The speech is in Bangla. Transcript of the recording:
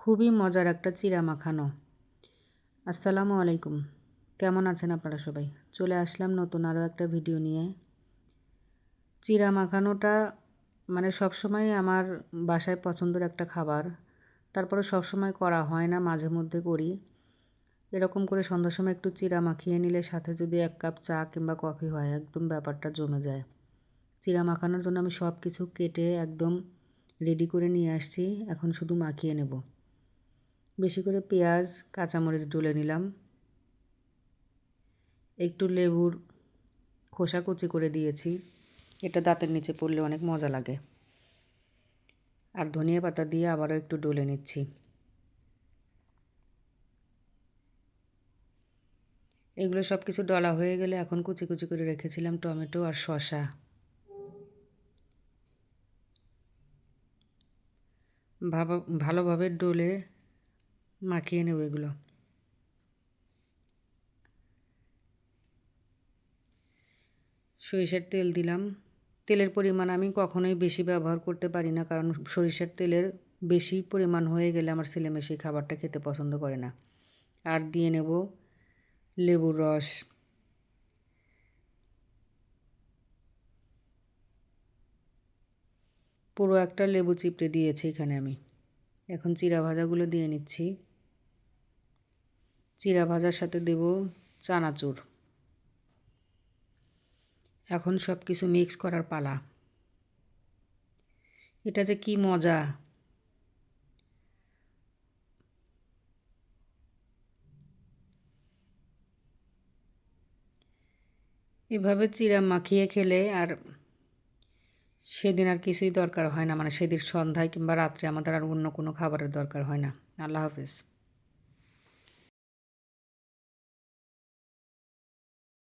খুবই মজার একটা চিড়া মাখানো। আসসালামু আলাইকুম, কেমন আছেন আপনারা সবাই? চলে আসলাম নতুন আরও একটা ভিডিও নিয়ে। চিড়া মাখানোটা মানে সবসময় আমার বাসায় পছন্দের একটা খাবার, তারপরে সবসময় করা হয় না, মাঝে মধ্যে করি। এরকম করে সন্ধ্যার সময় একটু চিড়া মাখিয়ে নিলে সাথে যদি 1 কাপ চা কিংবা কফি হয়, একদম ব্যাপারটা জমে যায়। চিড়া মাখানোর জন্য আমি সব কিছু কেটে একদম রেডি করে নিয়ে আসছি, এখন শুধু মাখিয়ে নেব। বেশি করে পেঁয়াজ কাঁচামরিচ ডলে নিলাম, একটু লেবুর খোসা কুচি করে দিয়েছি, এটা দাঁতের নিচে পড়লে অনেক মজা লাগে। আর ধনিয়া পাতা দিয়ে আবারও একটু ডলে নিচ্ছি। এগুলো সব কিছু ডলা হয়ে গেলে এখন কুচি কুচি করে রেখেছিলাম টমেটো আর শসা, ভালোভাবে ডলে মাখিয়ে নেব এগুলো। সরিষার তেল দিলাম। তেলের পরিমাণ আমি কখনোই বেশি ব্যবহার করতে পারি না, কারণ সরিষার তেলের বেশি পরিমাণ হয়ে গেলে আমার ছেলেমেয়ে সেই খাবারটা খেতে পছন্দ করে না। আর দিয়ে নেব লেবুর রস। পুরো একটা লেবু চিপড়ে দিয়েছি এখানে আমি। এখন চিড়া ভাজাগুলো দিয়ে নিচ্ছি। চিড়া ভাজার সাথে দেব চানাচুর। এখন সব কিছু মিক্স করার পালা। এটা যে কি মজা! এভাবে চিড়া মাখিয়ে খেলে আর সেদিন আর কিছুই দরকার হয় না, মানে সেদিন সন্ধ্যায় কিংবা রাত্রে আমাদের আর অন্য কোনো খাবারের দরকার হয় না। আল্লাহ হাফেজ।